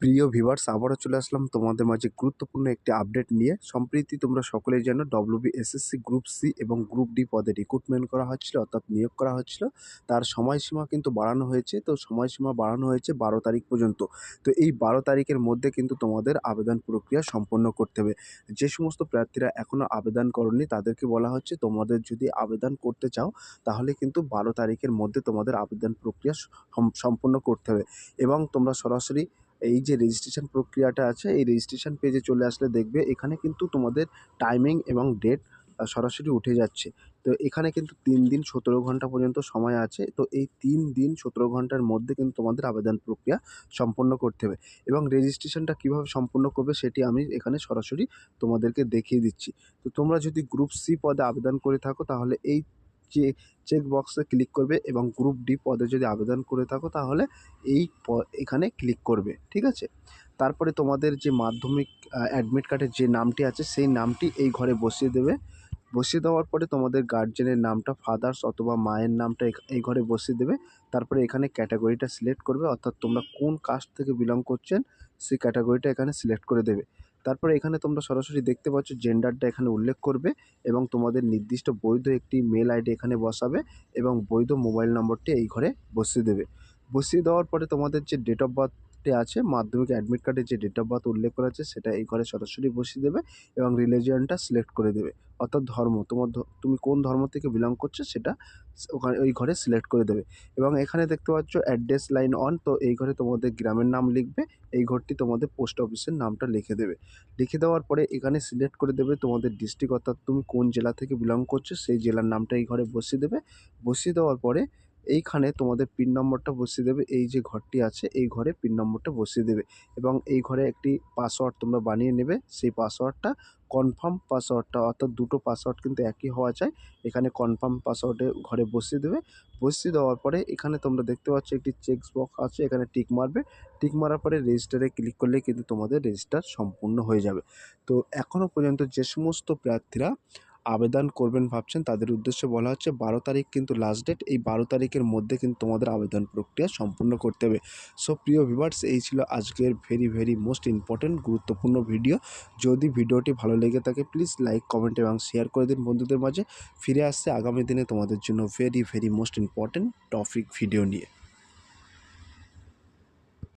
প্রিয় ভিউয়ার্স, আবারও চলে আসলাম তোমাদের মাঝে গুরুত্বপূর্ণ একটি আপডেট নিয়ে। সম্প্রতি তোমরা সকলেই জানো WBSSC গ্রুপ সি এবং গ্রুপ ডি পদে রিক্রুটমেন্ট করা হচ্ছিল, অর্থাৎ নিয়োগ করা হচ্ছিল। তার সময়সীমা কিন্তু বাড়ানো হয়েছে। তো সময়সীমা বাড়ানো হয়েছে 12 তারিখ পর্যন্ত। তো এই 12 তারিখের মধ্যে কিন্তু তোমাদের আবেদন প্রক্রিয়া সম্পন্ন করতে হবে। যে সমস্ত প্রার্থীরা এখনও আবেদন করনি তাদেরকে বলা হচ্ছে, তোমাদের যদি আবেদন করতে চাও তাহলে কিন্তু 12 তারিখের মধ্যে তোমাদের আবেদন প্রক্রিয়া সম্পন্ন করতে হবে। এবং তোমরা সরাসরি এই যে রেজিস্ট্রেশন প্রক্রিয়াটা আছে, এই রেজিস্ট্রেশন পেজে চলে আসলে দেখবে এখানে কিন্তু তোমাদের টাইমিং এবং ডেট সরাসরি উঠে যাচ্ছে। তো এখানে কিন্তু 3 দিন 17 ঘন্টা পর্যন্ত সময় আছে। তো এই 3 দিন 17 ঘন্টার মধ্যে কিন্তু তোমাদের আবেদন প্রক্রিয়া সম্পন্ন করতে হবে। এবং রেজিস্ট্রেশনটা কীভাবে সম্পন্ন করবে সেটি আমি এখানে সরাসরি তোমাদেরকে দেখিয়ে দিচ্ছি। তো তোমরা যদি গ্রুপ সি পদে আবেদন করে থাকো তাহলে এই যে চেক বক্সে ক্লিক করবে, এবং গ্রুপ ডি পদে যদি আবেদন করে থাকো তাহলে এই এখানে ক্লিক করবে, ঠিক আছে? তারপরে তোমাদের যে মাধ্যমিক অ্যাডমিট কার্ডের যে নামটি আছে সেই নামটি এই ঘরে বসিয়ে দেবে। বসিয়ে দেওয়ার পরে তোমাদের গার্জেনের নামটা, ফাদার্স অথবা মায়ের নামটা এই ঘরে বসিয়ে দেবে। তারপরে এখানে ক্যাটাগরিটা সিলেক্ট করবে, অর্থাৎ তোমরা কোন কাস্ট থেকে বিলং করছেন সেই ক্যাটাগরিটা এখানে সিলেক্ট করে দেবে। তারপরে এখানে তোমরা সরাসরি দেখতে পাচ্ছ জেন্ডারটা এখানে উল্লেখ করবে, এবং তোমাদের নির্দিষ্ট বৈধ একটি মেল আইডি এখানে বসাবে, এবং বৈধ মোবাইল নম্বরটি এই ঘরে বসিয়ে দেবে। বসিয়ে দেওয়ার পরে তোমাদের যে ডেট অফ বার্থটি আছে, মাধ্যমিক অ্যাডমিট কার্ডে যে ডেট অফ বার্থ উল্লেখ করা আছে সেটা এই ঘরে সরাসরি বসিয়ে দেবে, এবং রিলিজিয়নটা সিলেক্ট করে দেবে, অর্থাৎ ধর্ম, তুমি কোন ধর্ম থেকে বিলং করছো সেটা ওখানে ওই ঘরে সিলেক্ট করে দেবে। এবং এখানে দেখতে পাচ্ছ অ্যাড্রেস লাইন অন, তো এই ঘরে তোমাদের গ্রামের নাম লিখবে, এই ঘরটি তোমাদের পোস্ট অফিসের নামটা লিখে দেবে। লিখে দেওয়ার পরে এখানে সিলেক্ট করে দেবে তোমাদের ডিস্ট্রিক্ট, অর্থাৎ তুমি কোন জেলা থেকে বিলং করছো সেই জেলার নামটা এই ঘরে বসিয়ে দেবে। বসিয়ে দেওয়ার পরে এইখানে তোমাদের পিন নম্বরটা বসিয়ে দেবে, এই যে ঘরটি আছে এই ঘরে পিন নম্বরটা বসিয়ে দেবে, এবং এই ঘরে একটি পাসওয়ার্ড তোমরা বানিয়ে নেবে। সেই পাসওয়ার্ডটা কনফার্ম পাসওয়ার্ডটা, অর্থাৎ দুটো পাসওয়ার্ড কিন্তু একই হওয়া চাই। এখানে কনফার্ম পাসওয়ার্ডে ঘরে বসিয়ে দেবে। বসিয়ে দেওয়ার পরে এখানে তোমরা দেখতে পাচ্ছ একটি চেক বক্স আছে, এখানে টিক মারবে। টিক মারার পরে রেজিস্টারে ক্লিক করলে কিন্তু তোমাদের রেজিস্টার সম্পূর্ণ হয়ে যাবে। তো এখনও পর্যন্ত যে সমস্ত প্রার্থীরা আবেদন করবেন ভাবছেন তাদের উদ্দেশ্যে বলা হচ্ছে 12 তারিখ কিন্তু লাস্ট ডেট। এই 12 তারিখের মধ্যে কিন্তু তোমাদের আবেদন প্রক্রিয়া সম্পূর্ণ করতে হবে। সো প্রিয় ভিউয়ার্স, এই ছিল আজকের ভেরি মোস্ট ইম্পর্টেন্ট গুরুত্বপূর্ণ ভিডিও। যদি ভিডিওটি ভালো লেগে থাকে প্লিজ লাইক, কমেন্ট এবং শেয়ার করে দিন বন্ধুদের মাঝে। ফিরে আসছে আগামী দিনে তোমাদের জন্য very most important topic video নিয়ে।